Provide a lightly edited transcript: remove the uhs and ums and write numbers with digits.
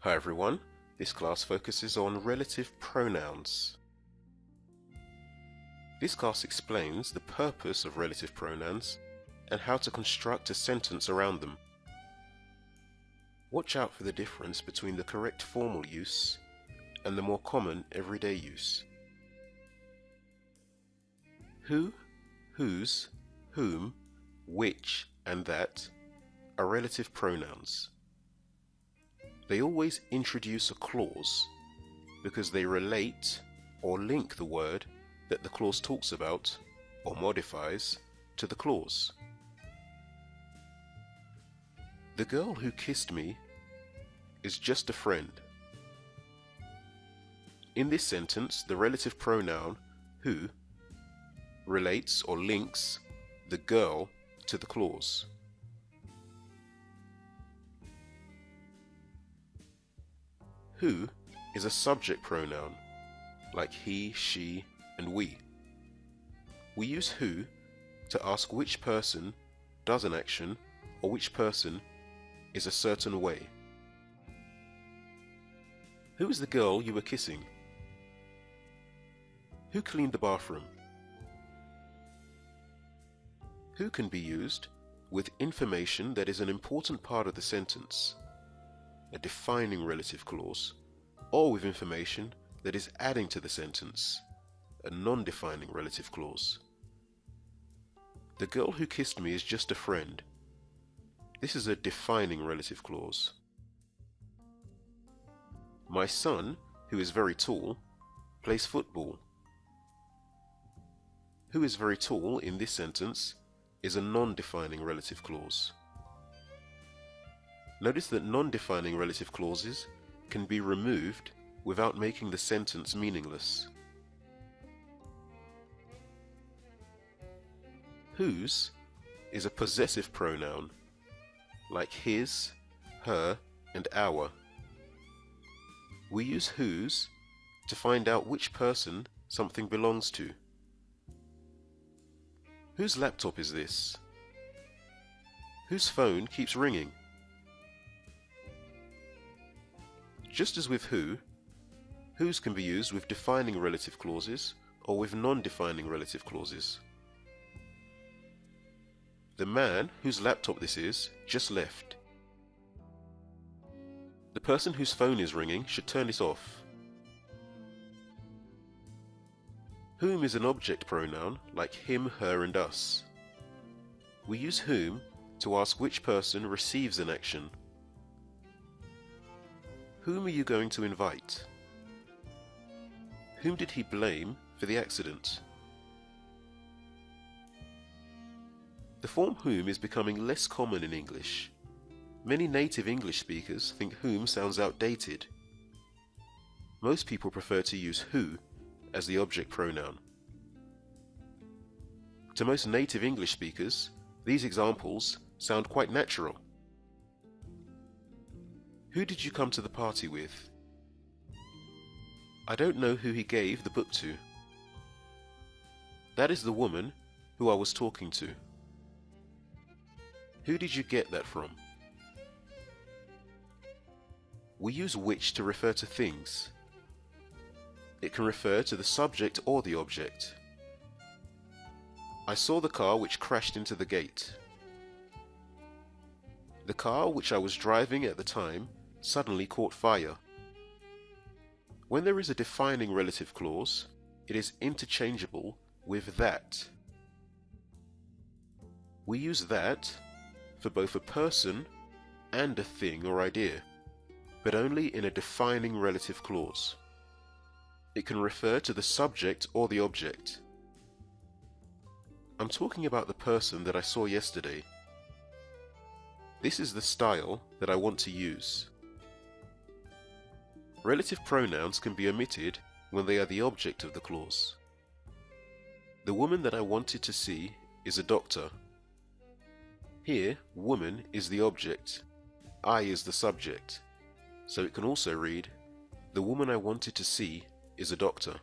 Hi everyone, this class focuses on relative pronouns. This class explains the purpose of relative pronouns and how to construct a sentence around them. Watch out for the difference between the correct formal use and the more common everyday use. Who, whose, whom, which, and that are relative pronouns. They always introduce a clause because they relate or link the word that the clause talks about or modifies to the clause. The girl who kissed me is just a friend. In this sentence, the relative pronoun who relates or links the girl to the clause. Who is a subject pronoun, like he, she, and we. We use who to ask which person does an action or which person is a certain way. Who is the girl you were kissing? Who cleaned the bathroom? Who can be used with information that is an important part of the sentence, a defining relative clause, or with information that is adding to the sentence, a non-defining relative clause. The girl who kissed me is just a friend. This is a defining relative clause. My son, who is very tall, plays football. Who is very tall in this sentence is a non-defining relative clause. Notice that non-defining relative clauses can be removed without making the sentence meaningless. Whose is a possessive pronoun, like his, her, and our. We use whose to find out which person something belongs to. Whose laptop is this? Whose phone keeps ringing? Just as with who, whose can be used with defining relative clauses or with non-defining relative clauses. The man whose laptop this is just left. The person whose phone is ringing should turn it off. Whom is an object pronoun like him, her, and us. We use whom to ask which person receives an action. Whom are you going to invite? Whom did he blame for the accident? The form whom is becoming less common in English. Many native English speakers think whom sounds outdated. Most people prefer to use who as the object pronoun. To most native English speakers, these examples sound quite natural. Who did you come to the party with? I don't know who he gave the book to. That is the woman who I was talking to. Who did you get that from? We use which to refer to things. It can refer to the subject or the object. I saw the car which crashed into the gate. The car which I was driving at the time suddenly caught fire. When there is a defining relative clause, it is interchangeable with that. We use that for both a person and a thing or idea, but only in a defining relative clause. It can refer to the subject or the object. I'm talking about the person that I saw yesterday. This is the style that I want to use. Relative pronouns can be omitted when they are the object of the clause. The woman that I wanted to see is a doctor. Here, woman is the object, I is the subject, so it can also read, the woman I wanted to see is a doctor.